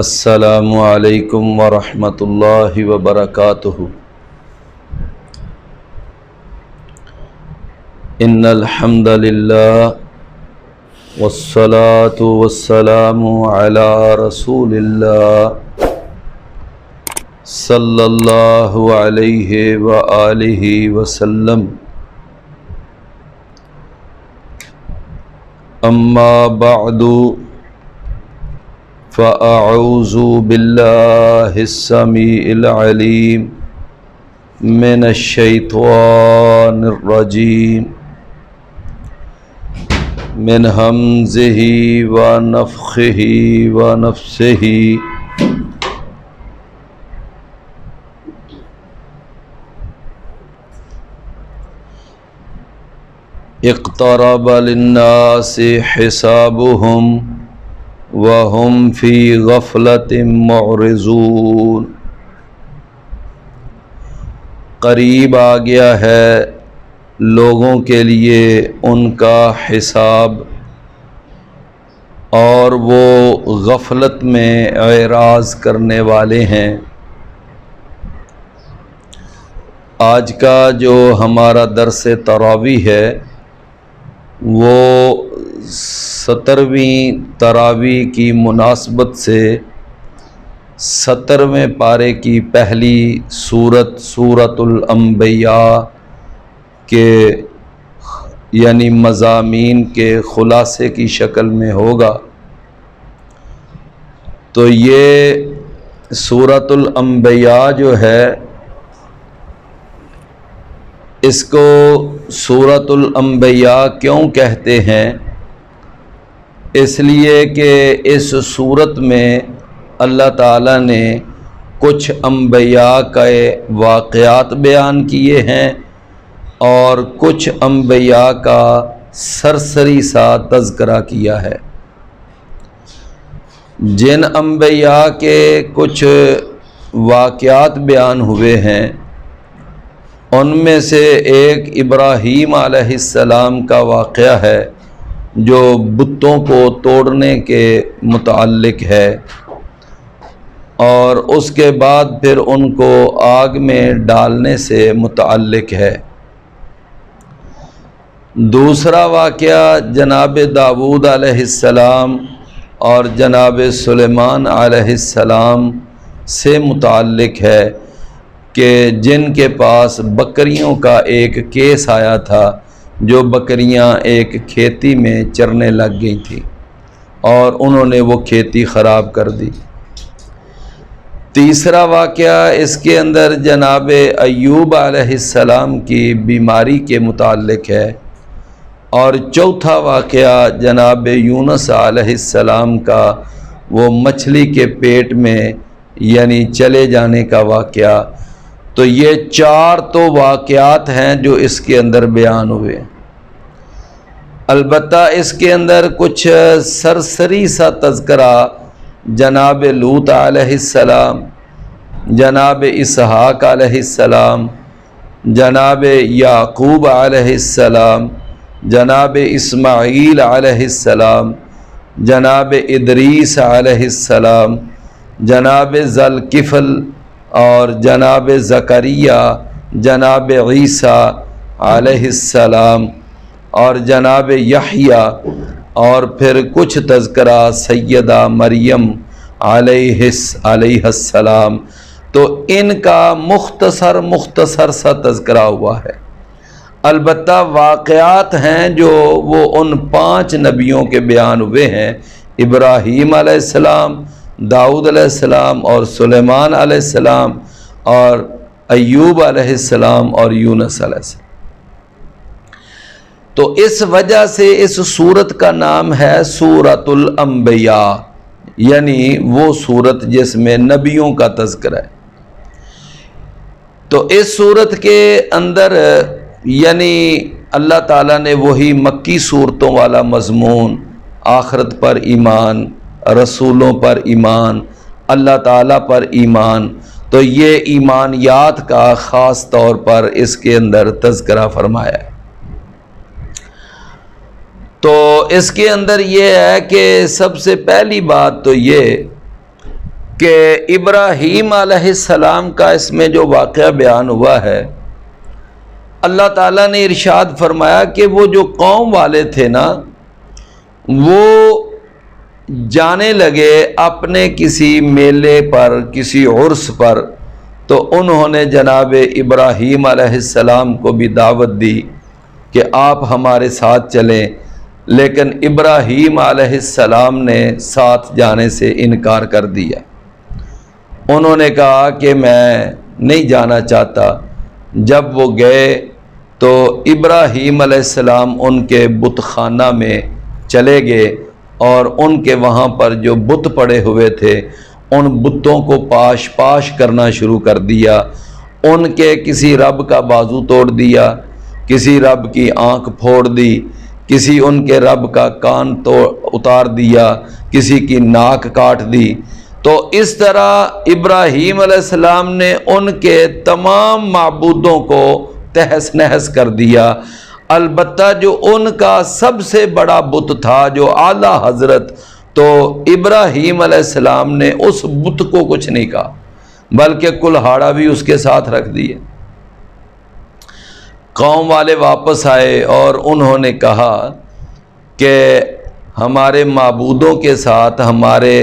السلام علیکم ورحمۃ اللہ وبرکاتہ۔ ان الحمد للہ والصلاة والسلام علی رسول اللہ صلی اللہ علیہ وآلہ وسلم۔ اما بعد فأعوذ باللہ السمیع العلیم من الشیطان الرجیم من ہمزہ ونفخہ ونفثہ۔ اقترب للناس حسابهم وهم فی غفلۃ معرضون۔ قریب آ گیا ہے لوگوں کے لیے ان کا حساب اور وہ غفلت میں اعراض کرنے والے ہیں۔ آج کا جو ہمارا درس تراویح ہے وہ 17ویں تراویح کی مناسبت سے 17ویں پارے کی پہلی سورۃ الانبیاء کے یعنی مضامین کے خلاصے کی شکل میں ہوگا۔ تو یہ سورۃ الانبیاء جو ہے اس کو سورۃ الانبیاء کیوں کہتے ہیں؟ اس لیے کہ اس سورت میں اللہ تعالیٰ نے کچھ انبیاء کے واقعات بیان کیے ہیں اور کچھ انبیاء کا سرسری سا تذکرہ کیا ہے۔ جن انبیاء کے کچھ واقعات بیان ہوئے ہیں ان میں سے ایک ابراہیم علیہ السلام کا واقعہ ہے جو بتوں کو توڑنے کے متعلق ہے، اور اس کے بعد پھر ان کو آگ میں ڈالنے سے متعلق ہے۔ دوسرا واقعہ جناب داؤد علیہ السلام اور جناب سلیمان علیہ السلام سے متعلق ہے کہ جن کے پاس بکریوں کا ایک کیس آیا تھا، جو بکریاں ایک کھیتی میں چرنے لگ گئی تھیں اور انہوں نے وہ کھیتی خراب کر دی۔ تیسرا واقعہ اس کے اندر جناب ایوب علیہ السلام کی بیماری کے متعلق ہے، اور چوتھا واقعہ جناب یونس علیہ السلام کا وہ مچھلی کے پیٹ میں یعنی چلے جانے کا واقعہ۔ تو یہ 4 تو واقعات ہیں جو اس کے اندر بیان ہوئے۔ البتہ اس کے اندر کچھ سرسری سا تذکرہ جناب لوط علیہ السلام، جناب اسحاق علیہ السلام، جناب یعقوب علیہ السلام، جناب اسماعیل علیہ السلام، جناب ادریس علیہ السلام، جناب ذوالکفل اور جناب زکریا، جناب عیسیٰ علیہ السلام اور جناب یحییٰ، اور پھر کچھ تذکرہ سیدہ مریم علیہ السلام۔ تو ان کا مختصر سا تذکرہ ہوا ہے۔ البتہ واقعات ہیں جو وہ ان 5 نبیوں کے بیان ہوئے ہیں، ابراہیم علیہ السلام، داؤد علیہ السلام اور سلیمان علیہ السلام اور ایوب علیہ السلام اور یونس علیہ السلام۔ تو اس وجہ سے اس سورت کا نام ہے سورۃ الانبیاء، یعنی وہ سورت جس میں نبیوں کا تذکرہ ہے۔ تو اس سورت کے اندر یعنی اللہ تعالیٰ نے وہی مکی صورتوں والا مضمون، آخرت پر ایمان، رسولوں پر ایمان، اللہ تعالیٰ پر ایمان، تو یہ ایمانیات کا خاص طور پر اس کے اندر تذکرہ فرمایا ہے۔ تو اس کے اندر یہ ہے کہ سب سے پہلی بات تو یہ کہ ابراہیم علیہ السلام کا اس میں جو واقعہ بیان ہوا ہے، اللہ تعالیٰ نے ارشاد فرمایا کہ وہ جو قوم والے تھے نا، وہ جانے لگے اپنے کسی میلے پر، کسی عرس پر، تو انہوں نے جناب ابراہیم علیہ السلام کو بھی دعوت دی کہ آپ ہمارے ساتھ چلیں، لیکن ابراہیم علیہ السلام نے ساتھ جانے سے انکار کر دیا۔ انہوں نے کہا کہ میں نہیں جانا چاہتا۔ جب وہ گئے تو ابراہیم علیہ السلام ان کے بت خانہ میں چلے گئے اور ان کے وہاں پر جو بت پڑے ہوئے تھے ان بتوں کو پاش کرنا شروع کر دیا۔ ان کے کسی رب کا بازو توڑ دیا، کسی رب کی آنکھ پھوڑ دی، کسی ان کے رب کا کان اتار دیا، کسی کی ناک کاٹ دی۔ تو اس طرح ابراہیم علیہ السلام نے ان کے تمام معبودوں کو تہس نہس کر دیا، البتہ جو ان کا سب سے بڑا بت تھا، جو اعلیٰ حضرت، تو ابراہیم علیہ السلام نے اس بت کو کچھ نہیں کہا، بلکہ کلہاڑا بھی اس کے ساتھ رکھ دیے۔ قوم والے واپس آئے اور انہوں نے کہا کہ ہمارے معبودوں کے ساتھ، ہمارے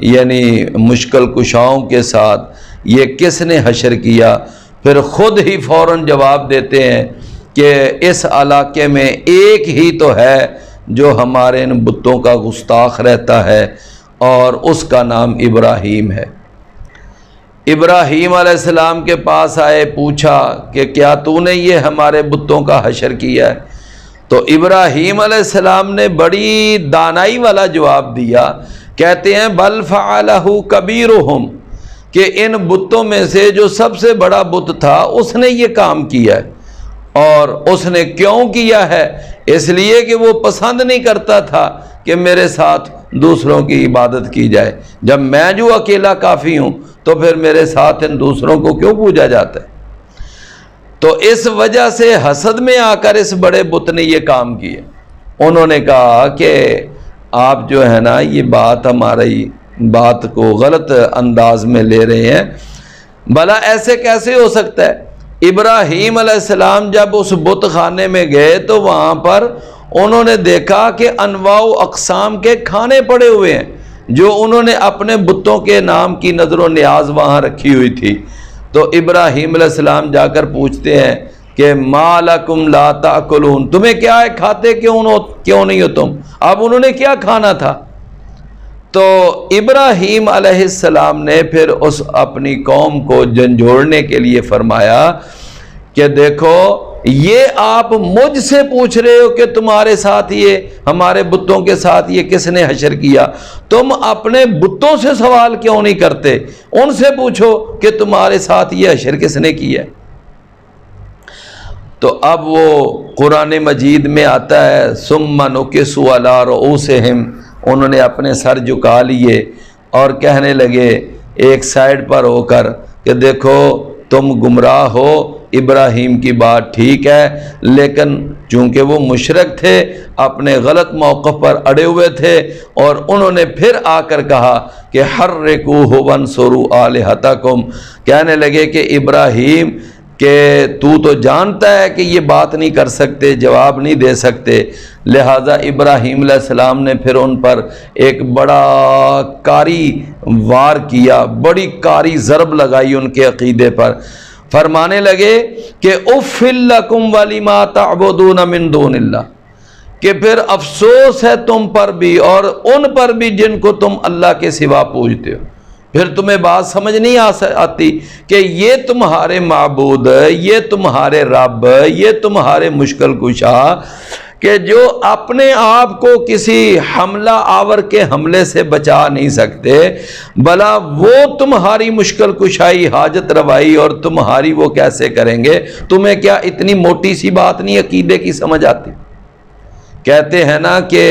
یعنی مشکل کشاؤں کے ساتھ یہ کس نے حشر کیا؟ پھر خود ہی فوراً جواب دیتے ہیں کہ اس علاقے میں ایک ہی تو ہے جو ہمارے ان بتوں کا گستاخ رہتا ہے، اور اس کا نام ابراہیم ہے۔ ابراہیم علیہ السلام کے پاس آئے، پوچھا کہ کیا تو نے یہ ہمارے بتوں کا حشر کیا ہے؟ تو ابراہیم علیہ السلام نے بڑی دانائی والا جواب دیا، کہتے ہیں بل فعلہ کبیرہم، کہ ان بتوں میں سے جو سب سے بڑا بت تھا اس نے یہ کام کیا ہے۔ اور اس نے کیوں کیا ہے؟ اس لیے کہ وہ پسند نہیں کرتا تھا کہ میرے ساتھ دوسروں کی عبادت کی جائے۔ جب میں جو اکیلا کافی ہوں تو پھر میرے ساتھ ان دوسروں کو کیوں پوجا جاتا ہے؟ تو اس وجہ سے حسد میں آ کر اس بڑے بت نے یہ کام کیا۔ انہوں نے کہا کہ آپ جو ہے نا یہ بات ہماری بات کو غلط انداز میں لے رہے ہیں، بھلا ایسے کیسے ہو سکتا ہے؟ ابراہیم علیہ السلام جب اس بت خانے میں گئے تو وہاں پر انہوں نے دیکھا کہ انواع و اقسام کے کھانے پڑے ہوئے ہیں جو انہوں نے اپنے بتوں کے نام کی نظر و نیاز وہاں رکھی ہوئی تھی۔ تو ابراہیم علیہ السلام جا کر پوچھتے ہیں کہ ما لکم لا تاکلون، تمہیں کیا ہے، کھاتے کیوں نہیں ہو تم؟ اب انہوں نے کیا کھانا تھا؟ تو ابراہیم علیہ السلام نے پھر اس اپنی قوم کو جھنجھوڑنے کے لیے فرمایا کہ دیکھو یہ آپ مجھ سے پوچھ رہے ہو کہ تمہارے ساتھ یہ ہمارے بتوں کے ساتھ یہ کس نے حشر کیا، تم اپنے بتوں سے سوال کیوں نہیں کرتے؟ ان سے پوچھو کہ تمہارے ساتھ یہ حشر کس نے کیا۔ تو اب وہ قرآن مجید میں آتا ہے ثم نکسوا علی رؤوسہم، انہوں نے اپنے سر جھکا لیے اور کہنے لگے ایک سائیڈ پر ہو کر کہ دیکھو تم گمراہ ہو، ابراہیم کی بات ٹھیک ہے، لیکن چونکہ وہ مشرک تھے، اپنے غلط موقف پر اڑے ہوئے تھے، اور انہوں نے پھر آ کر کہا کہ حرکوہ وانصروا آلہتکم، کہنے لگے کہ ابراہیم کہ تو جانتا ہے کہ یہ بات نہیں کر سکتے، جواب نہیں دے سکتے، لہٰذا ابراہیم علیہ السلام نے پھر ان پر ایک بڑا کاری وار کیا، بڑی کاری ضرب لگائی ان کے عقیدے پر۔ فرمانے لگے کہ اف لکم ولما تعبدون من دون اللہ، کہ پھر افسوس ہے تم پر بھی اور ان پر بھی جن کو تم اللہ کے سوا پوجتے ہو۔ پھر تمہیں بات سمجھ نہیں آتی کہ یہ تمہارے معبود، یہ تمہارے رب، یہ تمہارے مشکل کشا کہ جو اپنے آپ کو کسی حملہ آور کے حملے سے بچا نہیں سکتے، بھلا وہ تمہاری مشکل کشائی، حاجت روائی اور تمہاری وہ کیسے کریں گے؟ تمہیں کیا اتنی موٹی سی بات نہیں عقیدے کی سمجھ آتی؟ کہتے ہیں نا کہ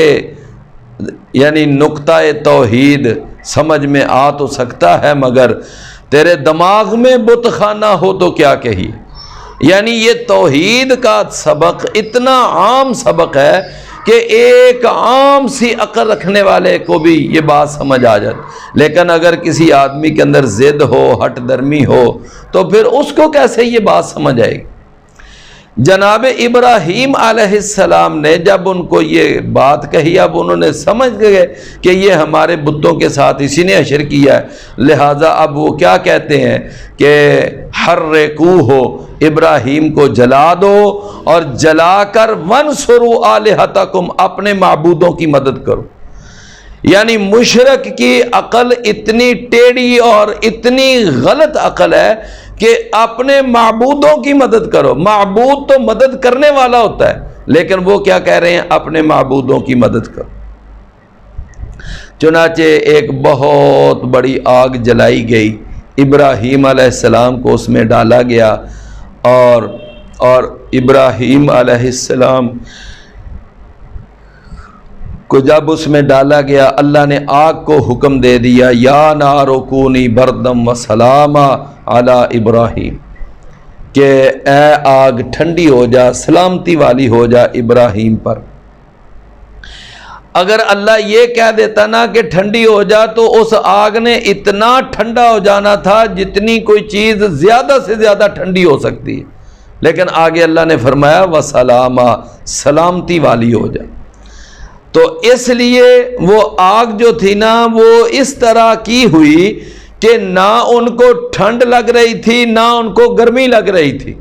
یعنی نقطہ توحید سمجھ میں آ تو سکتا ہے مگر تیرے دماغ میں بت خانہ ہو تو کیا کہیے۔ یعنی یہ توحید کا سبق اتنا عام سبق ہے کہ ایک عام سی عقل رکھنے والے کو بھی یہ بات سمجھ آ جاتی، لیکن اگر کسی آدمی کے اندر ضد ہو، ہٹ درمی ہو، تو پھر اس کو کیسے یہ بات سمجھ آئے گی؟ جناب ابراہیم علیہ السلام نے جب ان کو یہ بات کہی، اب انہوں نے سمجھ گئے کہ یہ ہمارے بتوں کے ساتھ اسی نے حشر کیا ہے، لہٰذا اب وہ کیا کہتے ہیں کہ حرقوہ، ابراہیم کو جلا دو، اور جلا کر وانصروا آلہتکم، اپنے معبودوں کی مدد کرو۔ یعنی مشرک کی عقل اتنی ٹیڑھی اور اتنی غلط عقل ہے کہ اپنے معبودوں کی مدد کرو۔ معبود تو مدد کرنے والا ہوتا ہے، لیکن وہ کیا کہہ رہے ہیں؟ اپنے معبودوں کی مدد کرو۔ چنانچہ ایک بہت بڑی آگ جلائی گئی، ابراہیم علیہ السلام کو اس میں ڈالا گیا، اور ابراہیم علیہ السلام کو جب اس میں ڈالا گیا، اللہ نے آگ کو حکم دے دیا، یا نار کونی بردم و سلاما علی ابراہیم، کہ اے آگ ٹھنڈی ہو جا، سلامتی والی ہو جا ابراہیم پر۔ اگر اللہ یہ کہہ دیتا نا کہ ٹھنڈی ہو جا، تو اس آگ نے اتنا ٹھنڈا ہو جانا تھا جتنی کوئی چیز زیادہ سے زیادہ ٹھنڈی ہو سکتی ہے، لیکن آگے اللہ نے فرمایا وسلاما، سلامتی والی ہو جا۔ تو اس لیے وہ آگ جو تھی نا، وہ اس طرح کی ہوئی کہ نہ ان کو ٹھنڈ لگ رہی تھی، نہ ان کو گرمی لگ رہی تھی،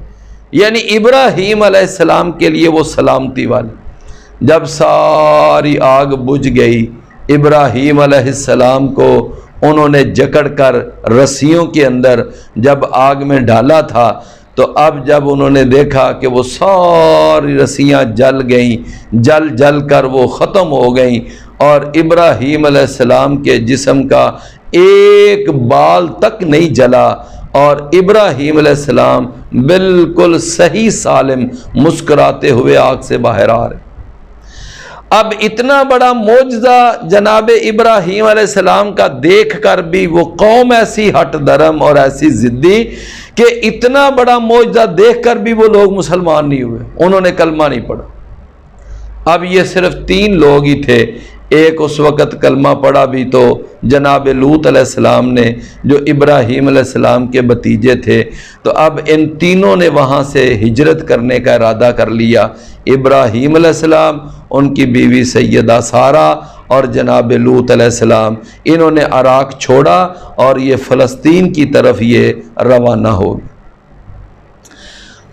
یعنی ابراہیم علیہ السلام کے لیے وہ سلامتی والی۔ جب ساری آگ بجھ گئی، ابراہیم علیہ السلام کو انہوں نے جکڑ کر رسیوں کے اندر جب آگ میں ڈالا تھا، تو اب جب انہوں نے دیکھا کہ وہ ساری رسیاں جل گئیں، جل کر وہ ختم ہو گئیں، اور ابراہیم علیہ السلام کے جسم کا ایک بال تک نہیں جلا، اور ابراہیم علیہ السلام بالکل صحیح سالم مسکراتے ہوئے آگ سے باہر آ رہے۔ اب اتنا بڑا معجزہ جناب ابراہیم علیہ السلام کا دیکھ کر بھی وہ قوم ایسی ہٹ درم اور ایسی ضدی کہ اتنا بڑا معجزہ دیکھ کر بھی وہ لوگ مسلمان نہیں ہوئے، انہوں نے کلمہ نہیں پڑھا۔ اب یہ صرف 3 لوگ ہی تھے، ایک اس وقت کلمہ پڑھا بھی تو جناب لوط علیہ السلام نے، جو ابراہیم علیہ السلام کے بھتیجے تھے۔ تو اب ان تینوں نے وہاں سے ہجرت کرنے کا ارادہ کر لیا، ابراہیم علیہ السلام، ان کی بیوی سیدہ سارہ اور جناب لوط علیہ السلام، انہوں نے عراق چھوڑا اور یہ فلسطین کی طرف یہ روانہ ہو گئے۔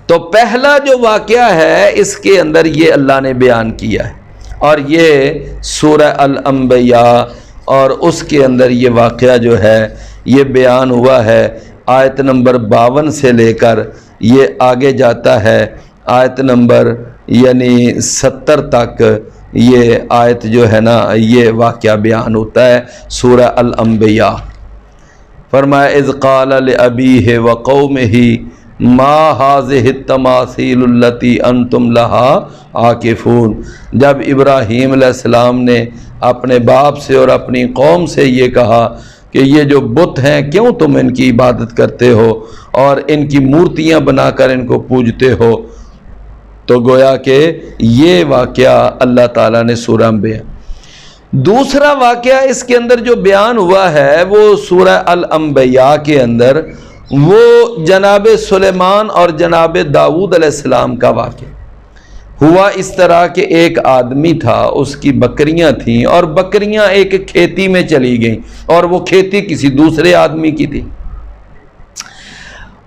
تو پہلا جو واقعہ ہے اس کے اندر یہ اللہ نے بیان کیا ہے، اور یہ سورہ الانبیاء اور اس کے اندر یہ واقعہ جو ہے یہ بیان ہوا ہے، آیت نمبر 52 سے لے کر یہ آگے جاتا ہے آیت نمبر یعنی 70 تک یہ آیت جو ہے نا یہ واقعہ بیان ہوتا ہے سورہ الانبیاء۔ فرمایا اذ قال لأبیہ وقومہ ما هذه التماثیل التي انتم لها عاکفون، جب ابراہیم علیہ السلام نے اپنے باپ سے اور اپنی قوم سے یہ کہا کہ یہ جو بت ہیں کیوں تم ان کی عبادت کرتے ہو اور ان کی مورتیاں بنا کر ان کو پوجتے ہو، تو گویا کہ یہ واقعہ اللہ تعالیٰ نے سورہ انبیاء۔ دوسرا واقعہ اس کے اندر جو بیان ہوا ہے وہ سورہ الانبیاء کے اندر وہ جناب سلیمان اور جناب داؤد علیہ السلام کا واقعہ ہوا۔ اس طرح کہ ایک آدمی تھا، اس کی بکریاں تھیں، اور بکریاں ایک کھیتی میں چلی گئیں، اور وہ کھیتی کسی دوسرے آدمی کی تھی۔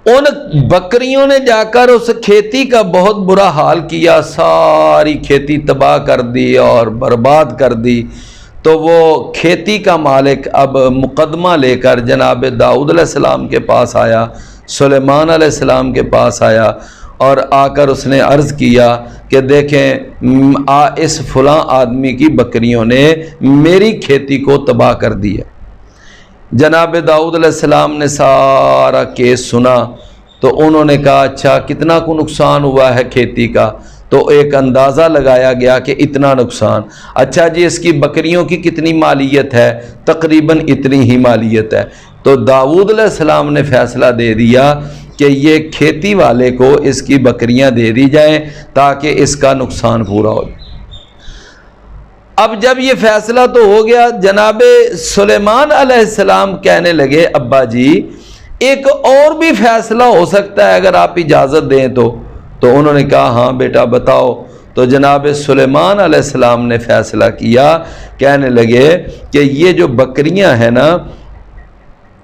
ان بکریوں نے جا کر اس کھیتی کا بہت برا حال کیا، ساری کھیتی تباہ کر دی اور برباد کر دی۔ تو وہ کھیتی کا مالک اب مقدمہ لے کر جناب داؤد علیہ السلام کے پاس آیا، سلیمان علیہ السلام کے پاس آیا، اور آ کر اس نے عرض کیا کہ دیکھیں اس فلاں آدمی کی بکریوں نے میری کھیتی کو تباہ کر دیا۔ جناب داؤد علیہ السلام نے سارا کیس سنا، تو انہوں نے کہا اچھا کتنا کو نقصان ہوا ہے کھیتی کا، تو ایک اندازہ لگایا گیا کہ اتنا نقصان۔ اچھا جی اس کی بکریوں کی کتنی مالیت ہے؟ تقریباً اتنی ہی مالیت ہے۔ تو داؤد علیہ السلام نے فیصلہ دے دیا کہ یہ کھیتی والے کو اس کی بکریاں دے دی جائیں تاکہ اس کا نقصان پورا ہو جائے۔ اب جب یہ فیصلہ تو ہو گیا، جناب سلیمان علیہ السلام کہنے لگے ابا جی ایک اور بھی فیصلہ ہو سکتا ہے اگر آپ اجازت دیں تو انہوں نے کہا ہاں بیٹا بتاؤ۔ تو جناب سلیمان علیہ السلام نے فیصلہ کیا، کہنے لگے کہ یہ جو بکریاں ہیں نا،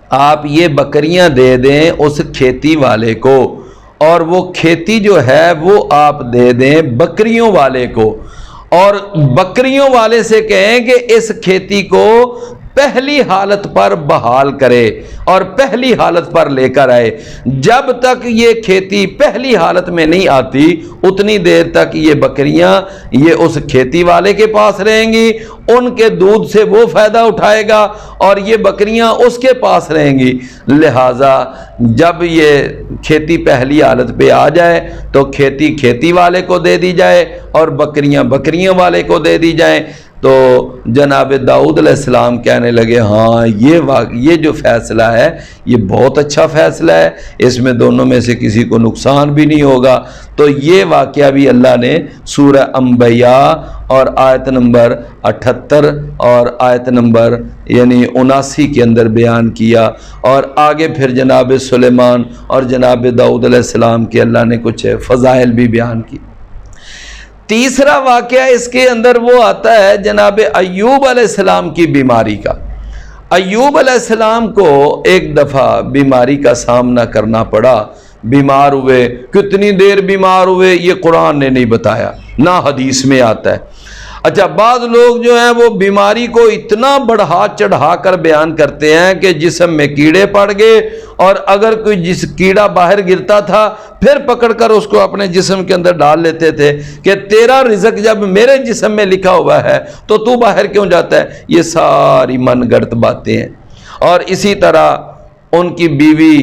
آپ یہ بکریاں دے دیں اس کھیتی والے کو، اور وہ کھیتی جو ہے وہ آپ دے دیں بکریوں والے کو، اور بکریوں والے سے کہیں کہ اس کھیتی کو پہلی حالت پر بحال کرے اور پہلی حالت پر لے کر آئے۔ جب تک یہ کھیتی پہلی حالت میں نہیں آتی اتنی دیر تک یہ بکریاں یہ اس کھیتی والے کے پاس رہیں گی، ان کے دودھ سے وہ فائدہ اٹھائے گا اور یہ بکریاں اس کے پاس رہیں گی۔ لہٰذا جب یہ کھیتی پہلی حالت پہ آ جائے تو کھیتی کھیتی والے کو دے دی جائے اور بکریاں بکریوں والے کو دے دی جائیں۔ تو جناب داؤد علیہ السلام کہنے لگے ہاں یہ جو فیصلہ ہے یہ بہت اچھا فیصلہ ہے، اس میں دونوں میں سے کسی کو نقصان بھی نہیں ہوگا۔ تو یہ واقعہ بھی اللہ نے سورہ انبیاء اور آیت نمبر 78 اور آیت نمبر 79 کے اندر بیان کیا، اور آگے پھر جناب سلیمان اور جناب داؤد علیہ السلام کے اللہ نے کچھ فضائل بھی بیان کی۔ تیسرا واقعہ اس کے اندر وہ آتا ہے جناب ایوب علیہ السلام کی بیماری کا۔ ایوب علیہ السلام کو ایک دفعہ بیماری کا سامنا کرنا پڑا، بیمار ہوئے۔ کتنی دیر بیمار ہوئے یہ قرآن نے نہیں بتایا، نہ حدیث میں آتا ہے۔ اچھا، بعض لوگ جو ہیں وہ بیماری کو اتنا بڑھا چڑھا کر بیان کرتے ہیں کہ جسم میں کیڑے پڑ گئے، اور اگر کوئی کیڑا باہر گرتا تھا پھر پکڑ کر اس کو اپنے جسم کے اندر ڈال لیتے تھے کہ تیرا رزق جب میرے جسم میں لکھا ہوا ہے تو باہر کیوں جاتا ہے۔ یہ ساری من گڑت باتیں ہیں۔ اور اسی طرح ان کی بیوی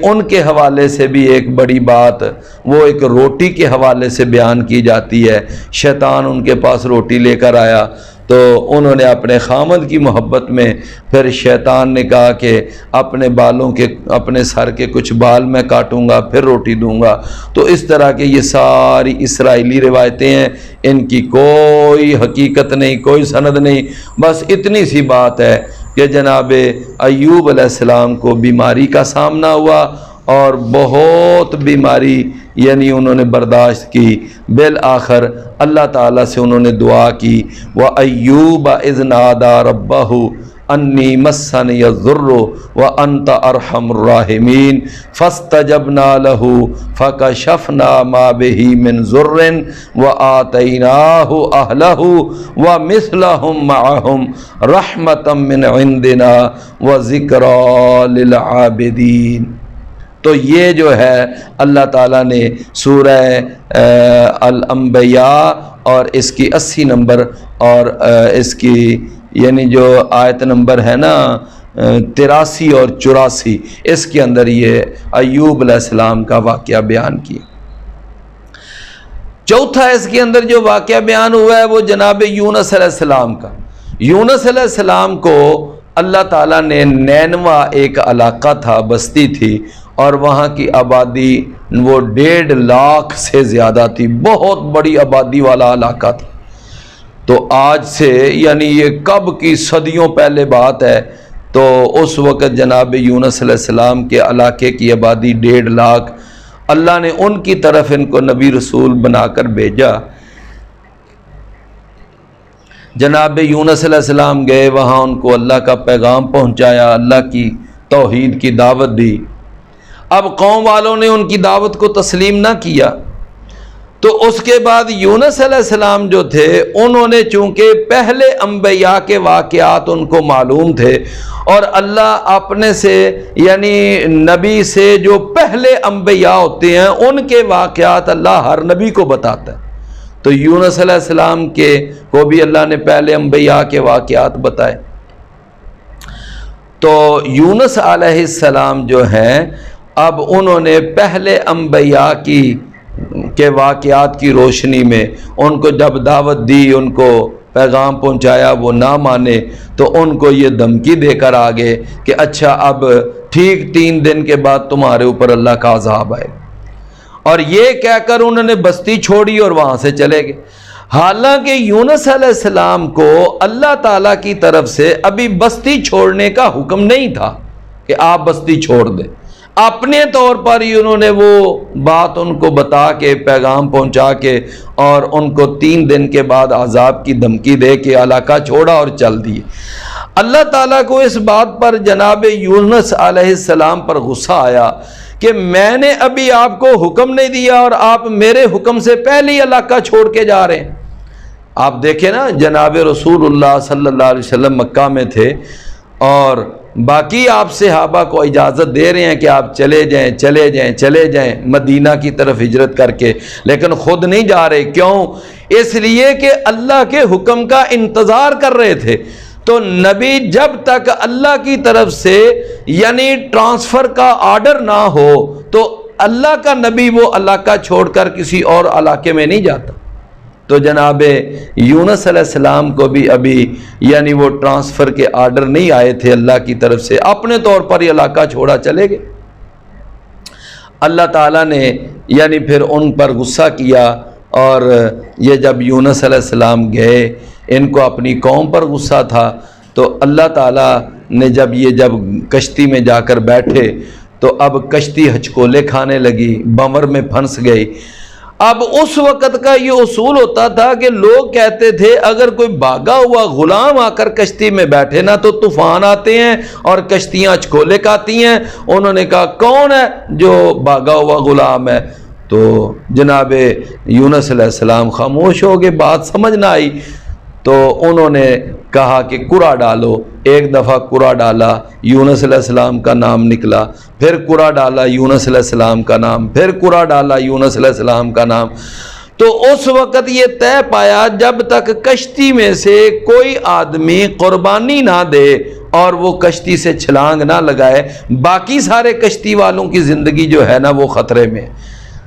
ان کے حوالے سے بھی ایک بڑی بات وہ ایک روٹی کے حوالے سے بیان کی جاتی ہے۔ شیطان ان کے پاس روٹی لے کر آیا تو انہوں نے اپنے خامد کی محبت میں پھر شیطان نے کہا کہ اپنے سر کے کچھ بال میں کاٹوں گا پھر روٹی دوں گا۔ تو اس طرح کے یہ ساری اسرائیلی روایتیں ہیں، ان کی کوئی حقیقت نہیں، کوئی سند نہیں، بس اتنی سی بات ہے کہ جناب ایوب علیہ السلام کو بیماری کا سامنا ہوا اور بہت بیماری انہوں نے برداشت کی۔ بالآخر اللہ تعالیٰ سے انہوں نے دعا کی، وَأَيُّوبَ إِذْ نَادَى رَبَّهُ أَنِّي مَسَّنِيَ الضُّرُّ وَأَنْتَ أَرْحَمُ الرَّاحِمِينَ فَاسْتَجَبْنَا لَهُ فَكَشَفْنَا مَا بِهِ مِنْ ضُرٍّ وَآتَيْنَاهُ أَهْلَهُ وَمِثْلَهُمْ مَعَهُمْ رَحْمَةً مِّنْ عِنْدِنَا وَذِكْرَىٰ لِلْعَابِدِينَ۔ تو یہ جو ہے اللہ تعالیٰ نے سورہ الانبیاء اور اس کی 80 نمبر اور اس کی جو آیت نمبر ہے نا 83 اور 84 اس کے اندر یہ ایوب علیہ السلام کا واقعہ بیان کیا۔ چوتھا اس کے اندر جو واقعہ بیان ہوا ہے وہ جناب یونس علیہ السلام کا۔ یونس علیہ السلام کو اللہ تعالیٰ نے نینوا ایک علاقہ تھا، بستی تھی، اور وہاں کی آبادی وہ 1.5 لاکھ سے زیادہ تھی، بہت بڑی آبادی والا علاقہ تھا۔ تو آج سے یہ کب کی صدیوں پہلے بات ہے، تو اس وقت جناب یونس علیہ السلام کے علاقے کی آبادی 1.5 لاکھ، اللہ نے ان کی طرف ان کو نبی رسول بنا کر بھیجا۔ جناب یونس علیہ السلام گئے، وہاں ان کو اللہ کا پیغام پہنچایا، اللہ کی توحید کی دعوت دی۔ اب قوم والوں نے ان کی دعوت کو تسلیم نہ کیا، تو اس کے بعد یونس علیہ السلام جو تھے انہوں نے چونکہ پہلے انبیاء کے واقعات ان کو معلوم تھے، اور اللہ اپنے سے نبی سے جو پہلے انبیاء ہوتے ہیں ان کے واقعات اللہ ہر نبی کو بتاتا ہے، تو یونس علیہ السلام کو بھی اللہ نے پہلے انبیاء کے واقعات بتائے۔ تو یونس علیہ السلام جو ہیں اب انہوں نے پہلے انبیاء کے واقعات کی روشنی میں ان کو جب دعوت دی، ان کو پیغام پہنچایا، وہ نہ مانے، تو ان کو یہ دھمکی دے کر آگے کہ اچھا اب ٹھیک 3 دن کے بعد تمہارے اوپر اللہ کا عذاب آئے، اور یہ کہہ کر انہوں نے بستی چھوڑی اور وہاں سے چلے گئے۔ حالانکہ یونس علیہ السلام کو اللہ تعالیٰ کی طرف سے ابھی بستی چھوڑنے کا حکم نہیں تھا کہ آپ بستی چھوڑ دیں، اپنے طور پر ہی انہوں نے وہ بات ان کو بتا کے، پیغام پہنچا کے، اور ان کو 3 دن کے بعد عذاب کی دھمکی دے کے علاقہ چھوڑا اور چل دیے۔ اللہ تعالیٰ کو اس بات پر جناب یونس علیہ السلام پر غصہ آیا کہ میں نے ابھی آپ کو حکم نہیں دیا اور آپ میرے حکم سے پہلے ہی علاقہ چھوڑ کے جا رہے ہیں۔ آپ دیکھیں نا، جناب رسول اللہ صلی اللہ علیہ وسلم مکہ میں تھے اور باقی آپ صحابہ کو اجازت دے رہے ہیں کہ آپ چلے جائیں مدینہ کی طرف ہجرت کر کے، لیکن خود نہیں جا رہے۔ کیوں؟ اس لیے کہ اللہ کے حکم کا انتظار کر رہے تھے۔ تو نبی جب تک اللہ کی طرف سے یعنی ٹرانسفر کا آرڈر نہ ہو تو اللہ کا نبی وہ علاقہ چھوڑ کر کسی اور علاقے میں نہیں جاتا۔ تو جناب یونس علیہ السلام کو بھی ابھی یعنی وہ ٹرانسفر کے آرڈر نہیں آئے تھے اللہ کی طرف سے، اپنے طور پر یہ علاقہ چھوڑا چلے گئے۔ اللہ تعالیٰ نے یعنی پھر ان پر غصہ کیا، اور یہ جب یونس علیہ السلام گئے، ان کو اپنی قوم پر غصہ تھا، تو اللہ تعالیٰ نے جب کشتی میں جا کر بیٹھے تو اب کشتی ہچکولے کھانے لگی، بمر میں پھنس گئی۔ اب اس وقت کا یہ اصول ہوتا تھا کہ لوگ کہتے تھے اگر کوئی بھاگا ہوا غلام آ کر کشتی میں بیٹھے نا تو طوفان آتے ہیں اور کشتیاں ہچکولے کھاتی ہیں۔ انہوں نے کہا کون ہے جو بھاگا ہوا غلام ہے؟ تو جناب یونس علیہ السلام خاموش ہو گئے، بات سمجھ نہ آئی۔ تو انہوں نے کہا کہ قرآن ڈالو۔ ایک دفعہ قرآن ڈالا، یونس علیہ السلام کا نام نکلا، پھر قرآن ڈالا، یونس علیہ السلام کا نام، پھر قرآن ڈالا، یونس علیہ السلام کا نام۔ تو اس وقت یہ طے پایا جب تک کشتی میں سے کوئی آدمی قربانی نہ دے اور وہ کشتی سے چھلانگ نہ لگائے، باقی سارے کشتی والوں کی زندگی جو ہے نا وہ خطرے میں۔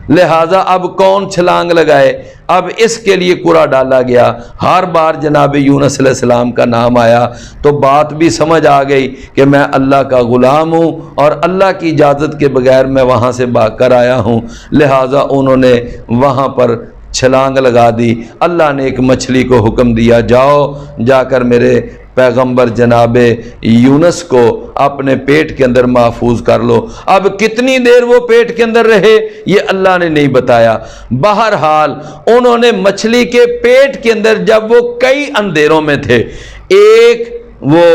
لہٰذا اب کون چھلانگ لگائے؟ اب اس کے لیے قرآن ڈالا گیا۔ ہر بار جناب یونس علیہ السلام کا نام آیا تو بات بھی سمجھ آ گئی کہ میں اللہ کا غلام ہوں اور اللہ کی اجازت کے بغیر میں وہاں سے بھاگ کر آیا ہوں، لہٰذا انہوں نے وہاں پر چھلانگ لگا دی۔ اللہ نے ایک مچھلی کو حکم دیا، جاؤ جا کر میرے پیغمبر جناب یونس کو اپنے پیٹ کے اندر محفوظ کر لو۔ اب کتنی دیر وہ پیٹ کے اندر رہے یہ اللہ نے نہیں بتایا۔ بہرحال انہوں نے مچھلی کے پیٹ کے اندر، جب وہ کئی اندھیروں میں تھے، ایک وہ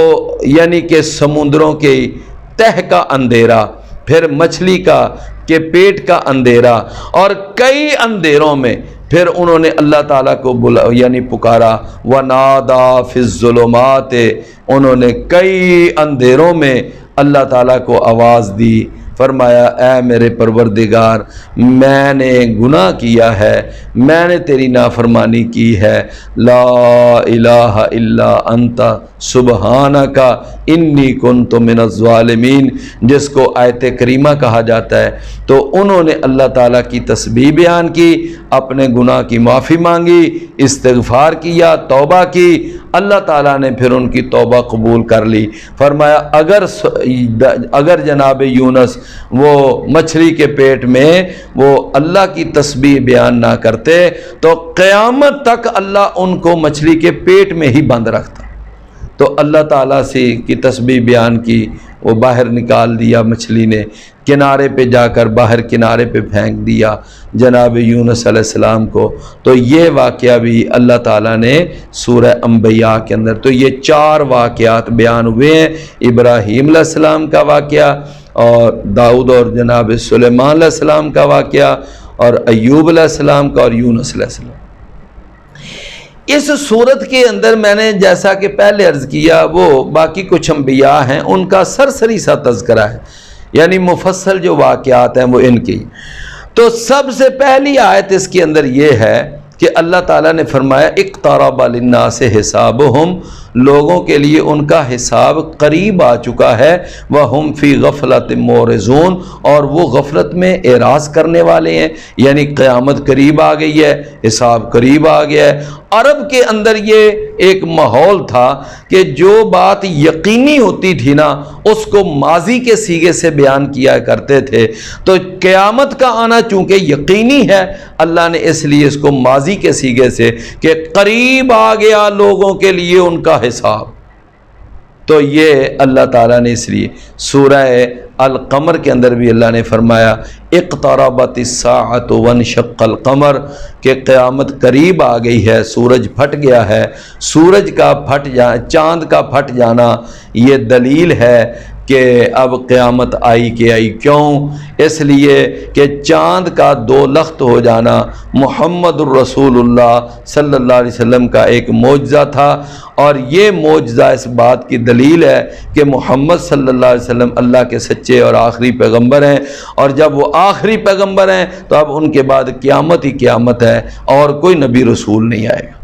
یعنی کہ سمندروں کے تہ کا اندھیرا، پھر مچھلی کا کہ پیٹ کا اندھیرا، اور کئی اندھیروں میں پھر انہوں نے اللہ تعالیٰ کو یعنی پکارا، وَنَادَا فِي الظُّلُمَاتِ، انہوں نے کئی اندھیروں میں اللہ تعالیٰ کو آواز دی، فرمایا اے میرے پروردگار میں نے گناہ کیا ہے، میں نے تیری نافرمانی کی ہے، لا الہ الا انت سبحانک انی کنت من الظالمین، جس کو آیت کریمہ کہا جاتا ہے۔ تو انہوں نے اللہ تعالیٰ کی تسبیح بیان کی، اپنے گناہ کی معافی مانگی، استغفار کیا، توبہ کی، اللہ تعالیٰ نے پھر ان کی توبہ قبول کر لی۔ فرمایا اگر جناب یونس وہ مچھلی کے پیٹ میں وہ اللہ کی تسبیح بیان نہ کرتے تو قیامت تک اللہ ان کو مچھلی کے پیٹ میں ہی بند رکھتا۔ تو اللہ تعالیٰ سے کی تسبیح بیان کی، وہ باہر نکال دیا مچھلی نے، کنارے پہ جا کر باہر کنارے پہ پھینک دیا جناب یونس علیہ السلام کو۔ تو یہ واقعہ بھی اللہ تعالیٰ نے سورہ انبیاء کے اندر، تو یہ 4 واقعات بیان ہوئے ہیں، ابراہیم علیہ السلام کا واقعہ اور داؤد اور جناب سلیمان علیہ السلام کا واقعہ اور ایوب علیہ السلام کا اور یونس علیہ السلام۔ اس صورت کے اندر میں نے جیسا کہ پہلے عرض کیا وہ باقی کچھ انبیاء ہیں، ان کا سرسری سا تذکرہ ہے، یعنی مفصل جو واقعات ہیں وہ ان کی۔ تو سب سے پہلی آیت اس کے اندر یہ ہے کہ اللہ تعالیٰ نے فرمایا اقترب للناس حسابہم لوگوں کے لیے ان کا حساب قریب آ چکا ہے، وَهُمْ فِي غَفْلَةٍ مُعْرِضُونَ اور وہ غفلت میں اعراض کرنے والے ہیں، یعنی قیامت قریب آ گئی ہے، حساب قریب آ گیا ہے۔ عرب کے اندر یہ ایک ماحول تھا کہ جو بات یقینی ہوتی تھی نا اس کو ماضی کے صیغے سے بیان کیا کرتے تھے، تو قیامت کا آنا چونکہ یقینی ہے اللہ نے اس لیے اس کو ماضی کے صیغے سے کہ قریب آ گیا لوگوں کے لیے ان کا حساب، تو یہ اللہ تعالیٰ نے اس لیے سورہ القمر کے اندر بھی اللہ نے فرمایا اقتربت الساعۃ وانشق القمر کہ قیامت قریب آ گئی ہے، سورج پھٹ گیا ہے۔ سورج کا چاند کا پھٹ جانا یہ دلیل ہے کہ اب قیامت آئی کہ آئی، کیوں؟ اس لیے کہ چاند کا دو لخت ہو جانا محمد الرسول اللہ صلی اللہ علیہ وسلم کا ایک معجزہ تھا، اور یہ معجزہ اس بات کی دلیل ہے کہ محمد صلی اللہ علیہ وسلم اللہ کے سچے اور آخری پیغمبر ہیں، اور جب وہ آخری پیغمبر ہیں تو اب ان کے بعد قیامت ہی قیامت ہے اور کوئی نبی رسول نہیں آئے گا۔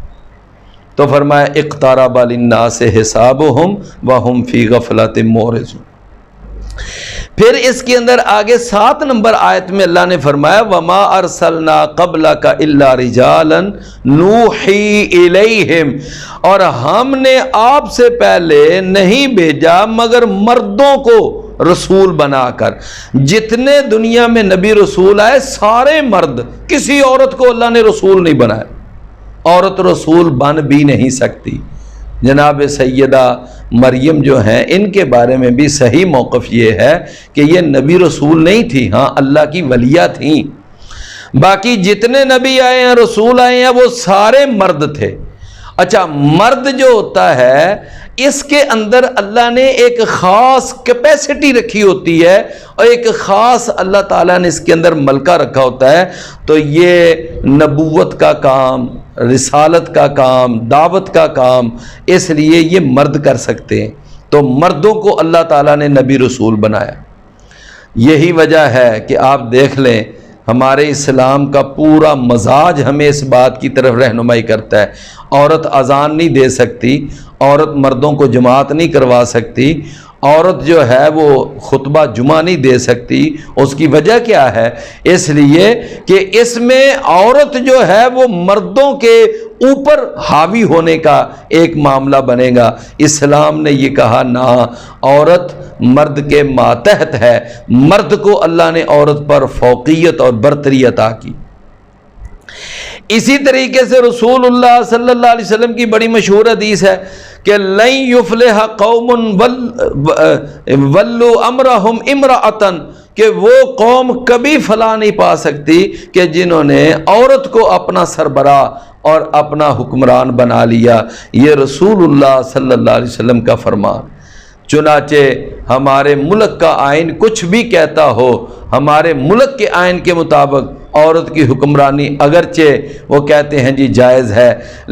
تو فرمایا اقترب للناس حسابهم وهم فی غفلۃ معرضون۔ پھر اس کے اندر آگے 7 نمبر آیت میں اللہ نے فرمایا وما ارسلنا قبلک الا رجالا نوحی الیہم، اور ہم نے آپ سے پہلے نہیں بھیجا مگر مردوں کو رسول بنا کر۔ جتنے دنیا میں نبی رسول آئے سارے مرد، کسی عورت کو اللہ نے رسول نہیں بنایا، عورت رسول بن بھی نہیں سکتی۔ جناب سیدہ مریم جو ہیں ان کے بارے میں بھی صحیح موقف یہ ہے کہ یہ نبی رسول نہیں تھی، ہاں اللہ کی ولیہ تھیں، باقی جتنے نبی آئے ہیں رسول آئے ہیں وہ سارے مرد تھے۔ اچھا، مرد جو ہوتا ہے اس کے اندر اللہ نے ایک خاص کیپیسٹی رکھی ہوتی ہے اور ایک خاص اللہ تعالیٰ نے اس کے اندر ملکہ رکھا ہوتا ہے، تو یہ نبوت کا کام، رسالت کا کام، دعوت کا کام اس لیے یہ مرد کر سکتے ہیں، تو مردوں کو اللہ تعالیٰ نے نبی رسول بنایا۔ یہی وجہ ہے کہ آپ دیکھ لیں ہمارے اسلام کا پورا مزاج ہمیں اس بات کی طرف رہنمائی کرتا ہے، عورت اذان نہیں دے سکتی، عورت مردوں کو جماعت نہیں کروا سکتی، عورت جو ہے وہ خطبہ جمعہ نہیں دے سکتی۔ اس کی وجہ کیا ہے؟ اس لیے کہ اس میں عورت جو ہے وہ مردوں کے اوپر حاوی ہونے کا ایک معاملہ بنے گا۔ اسلام نے یہ کہا نہ، عورت مرد کے ماتحت ہے، مرد کو اللہ نے عورت پر فوقیت اور برتری عطا کی۔ اسی طریقے سے رسول اللہ صلی اللہ علیہ وسلم کی بڑی مشہور حدیث ہے کہ لن یفلح قوم ولوا امرهم امرأۃ، کہ وہ قوم کبھی فلاح نہیں پا سکتی کہ جنہوں نے عورت کو اپنا سربراہ اور اپنا حکمران بنا لیا۔ یہ رسول اللہ صلی اللہ علیہ وسلم کا فرمان۔ چنانچہ ہمارے ملک کا آئین کچھ بھی کہتا ہو، ہمارے ملک کے آئین کے مطابق عورت کی حکمرانی اگرچہ وہ کہتے ہیں جی جائز ہے،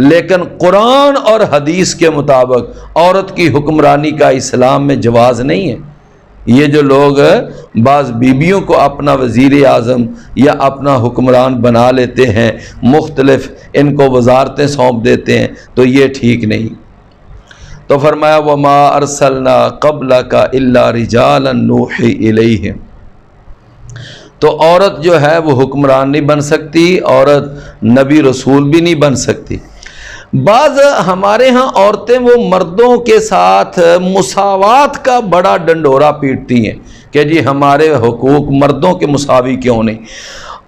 لیکن قرآن اور حدیث کے مطابق عورت کی حکمرانی کا اسلام میں جواز نہیں ہے۔ یہ جو لوگ بعض بیویوں کو اپنا وزیر اعظم یا اپنا حکمران بنا لیتے ہیں، مختلف ان کو وزارتیں سونپ دیتے ہیں، تو یہ ٹھیک نہیں۔ تو فرمایا وما ارسلنا قبلک الا رجالا نوحی الیہم، تو عورت جو ہے وہ حکمران نہیں بن سکتی، عورت نبی رسول بھی نہیں بن سکتی۔ بعض ہمارے ہاں عورتیں وہ مردوں کے ساتھ مساوات کا بڑا ڈنڈورا پیٹتی ہیں کہ جی ہمارے حقوق مردوں کے مساوی کیوں نہیں۔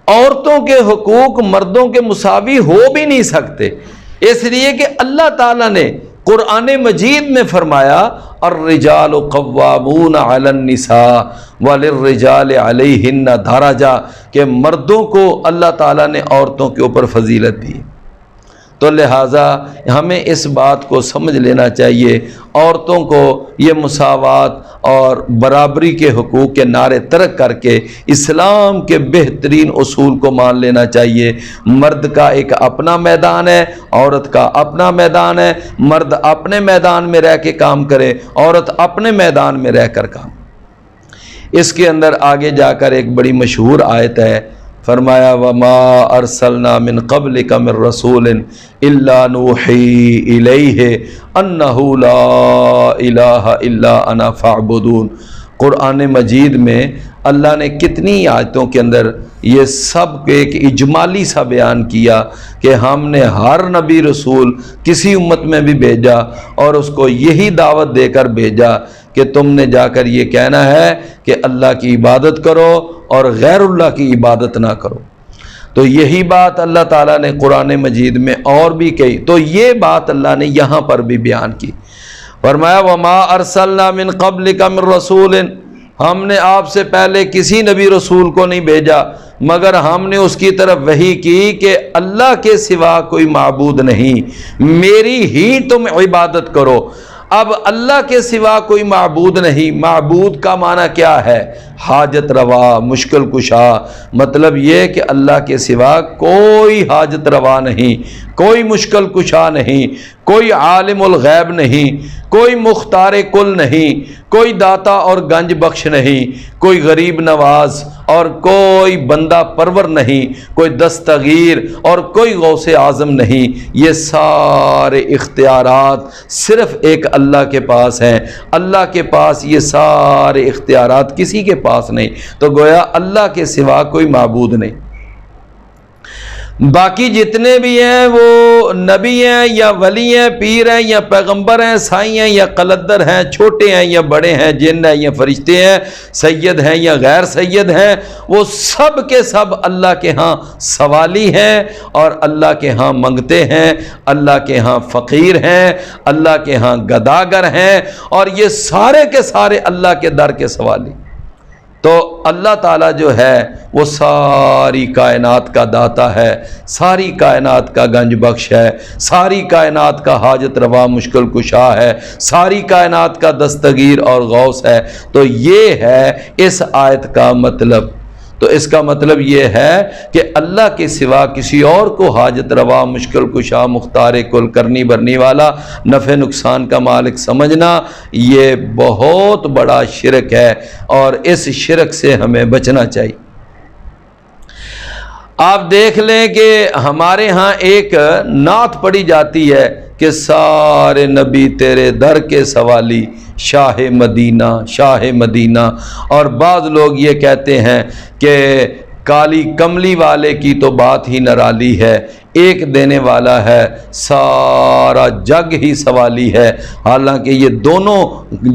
عورتوں کے حقوق مردوں کے مساوی ہو بھی نہیں سکتے، اس لیے کہ اللہ تعالیٰ نے قرآن مجید میں فرمایا الرجال قوامون علی النساء وللرجال علیہن درجہ، کہ مردوں کو اللہ تعالیٰ نے عورتوں کے اوپر فضیلت دی۔ تو لہٰذا ہمیں اس بات کو سمجھ لینا چاہیے، عورتوں کو یہ مساوات اور برابری کے حقوق کے نعرے ترک کر کے اسلام کے بہترین اصول کو مان لینا چاہیے۔ مرد کا ایک اپنا میدان ہے، عورت کا اپنا میدان ہے، مرد اپنے میدان میں رہ کے کام کرے، عورت اپنے میدان میں رہ کر کام۔ اس کے اندر آگے جا کر ایک بڑی مشہور آیت ہے، فرمایا وما ارسلنا من قبلک من رسول الا نوحی الیہ انہ لا الہ الا انا فاعبدون۔ قرآن مجید میں اللہ نے کتنی آیتوں کے اندر یہ سب ایک اجمالی سا بیان کیا کہ ہم نے ہر نبی رسول کسی امت میں بھی بھیجا اور اس کو یہی دعوت دے کر بھیجا کہ تم نے جا کر یہ کہنا ہے کہ اللہ کی عبادت کرو اور غیر اللہ کی عبادت نہ کرو۔ تو یہی بات اللہ تعالیٰ نے قرآن مجید میں اور بھی کہی، تو یہ بات اللہ نے یہاں پر بھی بیان کی۔ فرمایا وما ارسلنا من قبلک من رسول، ہم نے آپ سے پہلے کسی نبی رسول کو نہیں بھیجا مگر ہم نے اس کی طرف وحی کی کہ اللہ کے سوا کوئی معبود نہیں، میری ہی تم عبادت کرو۔ اب اللہ کے سوا کوئی معبود نہیں، معبود کا معنی کیا ہے؟ حاجت روا، مشکل کشا، مطلب یہ کہ اللہ کے سوا کوئی حاجت روا نہیں، کوئی مشکل کشا نہیں، کوئی عالم الغیب نہیں، کوئی مختار کل نہیں، کوئی داتا اور گنج بخش نہیں، کوئی غریب نواز اور کوئی بندہ پرور نہیں، کوئی دستگیر اور کوئی غوث اعظم نہیں۔ یہ سارے اختیارات صرف ایک اللہ کے پاس ہیں، اللہ کے پاس یہ سارے اختیارات کسی کے پاس نہیں۔ تو گویا اللہ کے سوا کوئی معبود نہیں۔ باقی جتنے بھی ہیں وہ نبی ہیں یا ولی ہیں، پیر ہیں یا پیغمبر ہیں، سائی ہیں یا قلندر ہیں، چھوٹے ہیں یا بڑے ہیں، جن ہیں یا فرشتے ہیں، سید ہیں یا غیر سید ہیں، وہ سب کے سب اللہ کے ہاں سوالی ہیں اور اللہ کے ہاں منگتے ہیں، اللہ کے ہاں فقیر ہیں، اللہ کے ہاں گداگر ہیں، اور یہ سارے کے سارے اللہ کے در کے سوالی۔ تو اللہ تعالیٰ جو ہے وہ ساری کائنات کا داتا ہے، ساری کائنات کا گنج بخش ہے، ساری کائنات کا حاجت روا مشکل کشا ہے، ساری کائنات کا دستگیر اور غوث ہے۔ تو یہ ہے اس آیت کا مطلب۔ تو اس کا مطلب یہ ہے کہ اللہ کے سوا کسی اور کو حاجت روا مشکل کشا مختار کل کرنی بھرنی والا نفع نقصان کا مالک سمجھنا یہ بہت بڑا شرک ہے، اور اس شرک سے ہمیں بچنا چاہیے۔ آپ دیکھ لیں کہ ہمارے ہاں ایک نعت پڑھی جاتی ہے کہ سارے نبی تیرے در کے سوالی، شاہ مدینہ شاہ مدینہ، اور بعض لوگ یہ کہتے ہیں کہ کالی کملی والے کی تو بات ہی نرالی ہے، ایک دینے والا ہے سارا جگ ہی سوالی ہے۔ حالانکہ یہ دونوں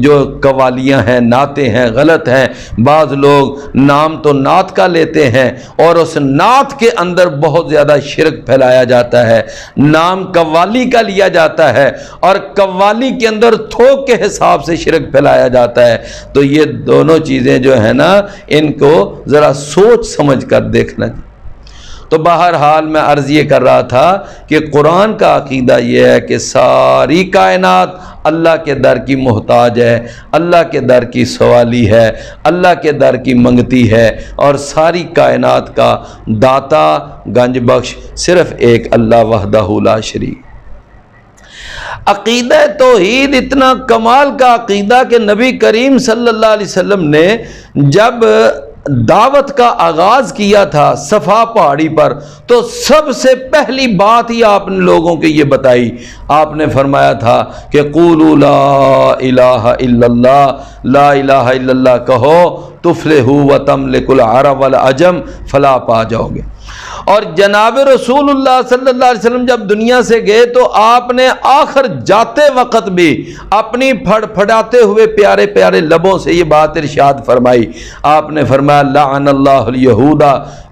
جو قوالیاں ہیں نعتیں ہیں غلط ہیں۔ بعض لوگ نام تو نعت کا لیتے ہیں اور اس نعت کے اندر بہت زیادہ شرک پھیلایا جاتا ہے، نام قوالی کا لیا جاتا ہے اور قوالی کے اندر تھوک کے حساب سے شرک پھیلایا جاتا ہے۔ تو یہ دونوں چیزیں جو ہیں نا ان کو ذرا سوچ سمجھ کر دیکھنا چاہیے۔ تو بہرحال میں عرض یہ کر رہا تھا کہ قرآن کا عقیدہ یہ ہے کہ ساری کائنات اللہ کے در کی محتاج ہے، اللہ کے در کی سوالی ہے، اللہ کے در کی منگتی ہے، اور ساری کائنات کا داتا گنج بخش صرف ایک اللہ وحدہ لا شریک۔ عقیدہ توحید اتنا کمال کا عقیدہ کہ نبی کریم صلی اللہ علیہ وسلم نے جب دعوت کا آغاز کیا تھا صفا پہاڑی پر تو سب سے پہلی بات ہی آپ نے لوگوں کے یہ بتائی، آپ نے فرمایا تھا کہ قولوا لا الہ الا اللہ، لا الہ الا اللہ کہو تفلحوا وتملکوا العرب والعجم، فلاح پا جاؤ گے۔ اور جناب رسول اللہ صلی اللہ علیہ وسلم جب دنیا سے گئے تو آپ نے آخر جاتے وقت بھی اپنی پھڑ پھڑاتے ہوئے پیارے پیارے لبوں سے یہ بات ارشاد فرمائی۔ آپ نے فرمایا لعن اللہ الیہود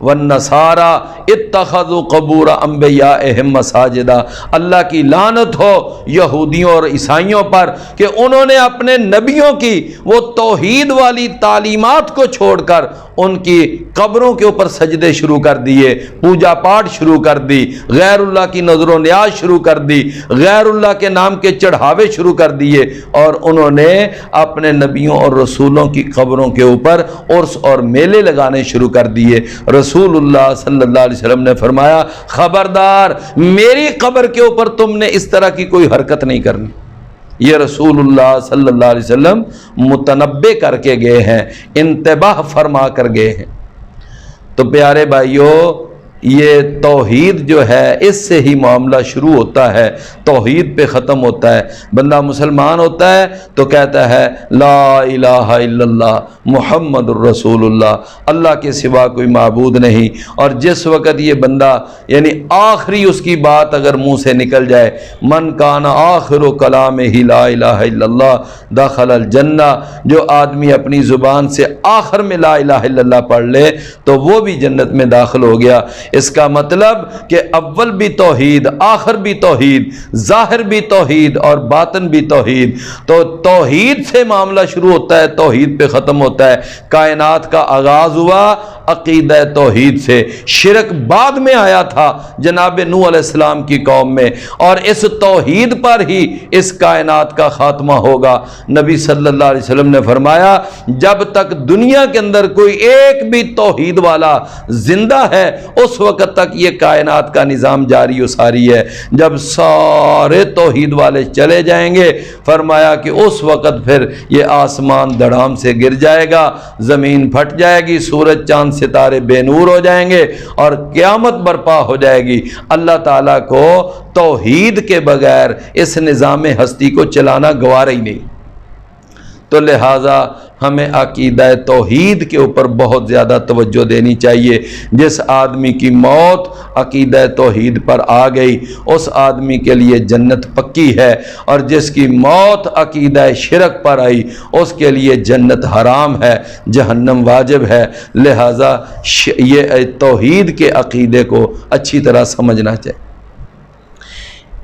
والنصارى اتخذوا قبور انبیائہم مساجدا، اللہ کی لعنت ہو یہودیوں اور عیسائیوں پر کہ انہوں نے اپنے نبیوں کی وہ توحید والی تعلیمات کو چھوڑ کر ان کی قبروں کے اوپر سجدے شروع کر دیے، پوجا پاٹ شروع کر دی، غیر اللہ کی نظر و نیاز شروع کر دی، غیر اللہ کے نام کے چڑھاوے شروع کر دیے، اور انہوں نے اپنے نبیوں اور رسولوں کی قبروں کے اوپر عرس اور میلے لگانے شروع کر دیے۔ رسول اللہ صلی اللہ علیہ وسلم نے فرمایا خبردار میری قبر کے اوپر تم نے اس طرح کی کوئی حرکت نہیں کرنی۔ یہ رسول اللہ صلی اللہ علیہ وسلم متنبہ کر کے گئے ہیں، انتباہ فرما کر گئے ہیں۔ تو پیارے بھائیوں یہ توحید جو ہے اس سے ہی معاملہ شروع ہوتا ہے، توحید پہ ختم ہوتا ہے۔ بندہ مسلمان ہوتا ہے تو کہتا ہے لا الہ الا اللہ محمد الرسول اللہ، اللہ کے سوا کوئی معبود نہیں۔ اور جس وقت یہ بندہ یعنی آخری اس کی بات اگر منہ سے نکل جائے، من کان آخر کلامہ لا الہ الا اللہ دخل الجنہ، جو آدمی اپنی زبان سے آخر میں لا الہ الا اللہ پڑھ لے تو وہ بھی جنت میں داخل ہو گیا۔ اس کا مطلب کہ اول بھی توحید، آخر بھی توحید، ظاہر بھی توحید اور باطن بھی توحید۔ تو توحید سے معاملہ شروع ہوتا ہے، توحید پہ ختم ہوتا ہے۔ کائنات کا آغاز ہوا عقیدہ توحید سے، شرک بعد میں آیا تھا جناب نوح علیہ السلام کی قوم میں، اور اس توحید پر ہی اس کائنات کا خاتمہ ہوگا۔ نبی صلی اللہ علیہ وسلم نے فرمایا جب تک دنیا کے اندر کوئی ایک بھی توحید والا زندہ ہے اس وقت تک یہ کائنات کا نظام جاری و ساری ہے۔ جب سارے توحید والے چلے جائیں گے فرمایا کہ اس وقت پھر یہ آسمان دھڑام سے گر جائے گا، زمین پھٹ جائے گی، سورج چاند ستارے بے نور ہو جائیں گے اور قیامت برپا ہو جائے گی۔ اللہ تعالیٰ کو توحید کے بغیر اس نظام ہستی کو چلانا گوارا ہی نہیں۔ تو لہٰذا ہمیں عقیدہ توحید کے اوپر بہت زیادہ توجہ دینی چاہیے۔ جس آدمی کی موت عقیدہ توحید پر آ گئی اس آدمی کے لیے جنت پکی ہے، اور جس کی موت عقیدہ شرک پر آئی اس کے لیے جنت حرام ہے، جہنم واجب ہے۔ لہٰذا یہ توحید کے عقیدے کو اچھی طرح سمجھنا چاہیے۔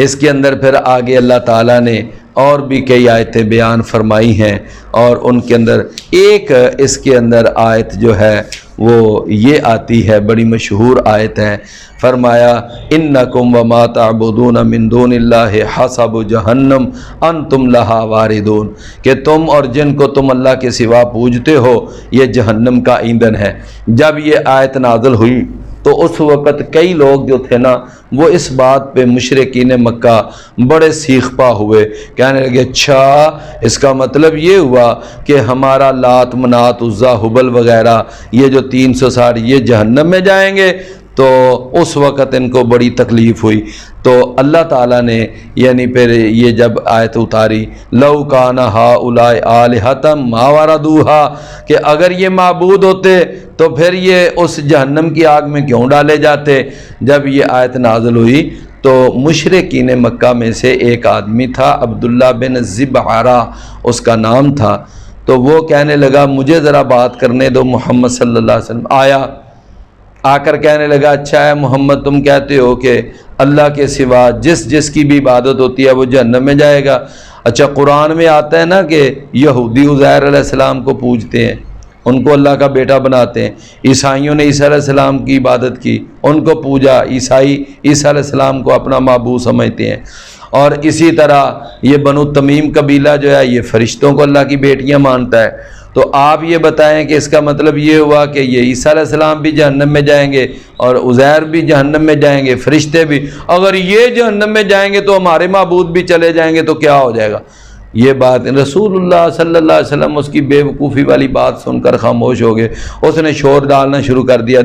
اس کے اندر پھر آگے اللہ تعالیٰ نے اور بھی کئی آیتیں بیان فرمائی ہیں، اور ان کے اندر ایک اس کے اندر آیت جو ہے وہ یہ آتی ہے، بڑی مشہور آیت ہے۔ فرمایا انکم وما تعبدون من دون اللہ حسب جہنم انتم لہا واردون، کہ تم اور جن کو تم اللہ کے سوا پوجتے ہو یہ جہنم کا ایندھن ہے۔ جب یہ آیت نازل ہوئی تو اس وقت کئی لوگ جو تھے نا وہ اس بات پہ مشرکین مکہ بڑے سیخ پا ہوئے، کہنے لگے اچھا اس کا مطلب یہ ہوا کہ ہمارا لات منات عزا حبل وغیرہ یہ جو 360 یہ جہنم میں جائیں گے۔ تو اس وقت ان کو بڑی تکلیف ہوئی، تو اللہ تعالیٰ نے یعنی پھر یہ جب آیت اتاری لو کان ہؤلاء آلہۃ ما وردوہا، کہ اگر یہ معبود ہوتے تو پھر یہ اس جہنم کی آگ میں کیوں ڈالے جاتے۔ جب یہ آیت نازل ہوئی تو مشرکین مکہ میں سے ایک آدمی تھا عبداللہ بن زبعرہ اس کا نام تھا، تو وہ کہنے لگا مجھے ذرا بات کرنے دو محمد صلی اللہ علیہ وسلم۔ آیا، آ کر کہنے لگا اچھا ہے محمد تم کہتے ہو کہ اللہ کے سوا جس کی بھی عبادت ہوتی ہے وہ جہنم میں جائے گا۔ اچھا قرآن میں آتا ہے نا کہ یہودی عزیر علیہ السلام کو پوجتے ہیں، ان کو اللہ کا بیٹا بناتے ہیں، عیسائیوں نے عیسیٰ علیہ السلام کی عبادت کی، ان کو پوجا، عیسائی عیسیٰ علیہ السلام کو اپنا معبود سمجھتے ہیں، اور اسی طرح یہ بنو تمیم قبیلہ جو ہے یہ فرشتوں کو اللہ کی بیٹیاں مانتا ہے۔ تو آپ یہ بتائیں کہ اس کا مطلب یہ ہوا کہ یہ عیسیٰ علیہ السلام بھی جہنم میں جائیں گے اور عزیر بھی جہنم میں جائیں گے، فرشتے بھی؟ اگر یہ جہنم میں جائیں گے تو ہمارے معبود بھی چلے جائیں گے تو کیا ہو جائے گا؟ یہ بات رسول اللہ صلی اللہ علیہ وسلم اس کی بے وقوفی والی بات سن کر خاموش ہو گئے۔ اس نے شور ڈالنا شروع کر دیا،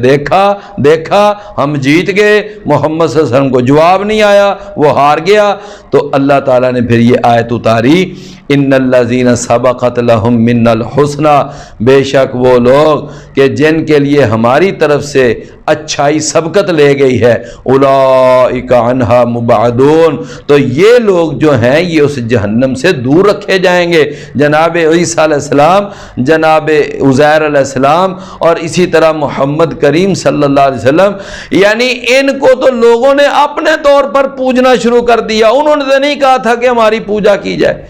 دیکھا ہم جیت گئے، محمد صلی اللہ علیہ وسلم کو جواب نہیں آیا، وہ ہار گیا۔ تو اللہ تعالیٰ نے پھر یہ آیت اتاری ان الذین سبقت لہم من الحسنی، بے شک وہ لوگ کہ جن کے لیے ہماری طرف سے اچھائی سبقت لے گئی ہے، اولئک عنہا مبعدون، تو یہ لوگ جو ہیں یہ اس جہنم سے دور رکھے جائیں گے۔ جناب عیسیٰ علیہ السلام، جناب عزیر علیہ السلام اور اسی طرح محمد کریم صلی اللہ علیہ وسلم، یعنی ان کو تو لوگوں نے اپنے طور پر پوجنا شروع کر دیا، انہوں نے تو نہیں کہا تھا کہ ہماری پوجا کی جائے۔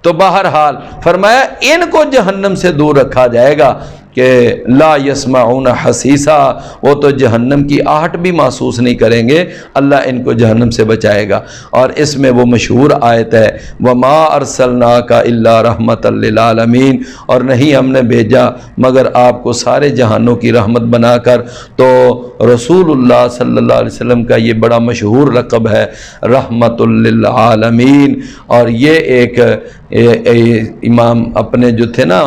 تو بہرحال فرمایا ان کو جہنم سے دور رکھا جائے گا کہ لا یسمعون حسیسا، وہ تو جہنم کی آہٹ بھی محسوس نہیں کریں گے، اللہ ان کو جہنم سے بچائے گا۔ اور اس میں وہ مشہور آیت ہے وما ارسلناک الا رحمۃ للعالمین، اور نہیں ہم نے بھیجا مگر آپ کو سارے جہانوں کی رحمت بنا کر۔ تو رسول اللہ صلی اللہ علیہ وسلم کا یہ بڑا مشہور لقب ہے رحمۃ للعالمین، اور یہ ایک امام اپنے جو تھے نا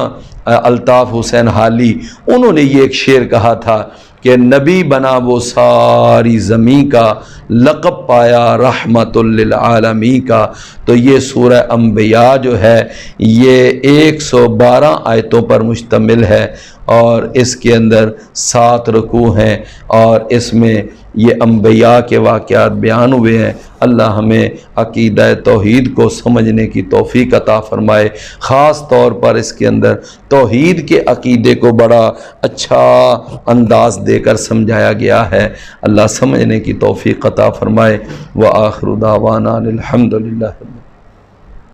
الطاف حسین حالی، انہوں نے یہ ایک شعر کہا تھا کہ نبی بنا وہ ساری زمین کا، لقب پایا رحمت للعالمین کا۔ تو یہ سورہ انبیاء جو ہے یہ 112 آیتوں پر مشتمل ہے، اور اس کے اندر 7 رکوع ہیں، اور اس میں یہ انبیاء کے واقعات بیان ہوئے ہیں۔ اللہ ہمیں عقیدہ توحید کو سمجھنے کی توفیق عطا فرمائے۔ خاص طور پر اس کے اندر توحید کے عقیدے کو بڑا اچھا انداز دے کر سمجھایا گیا ہے۔ اللہ سمجھنے کی توفیق عطا فرمائے۔ وآخر دعوانا الحمدللہ۔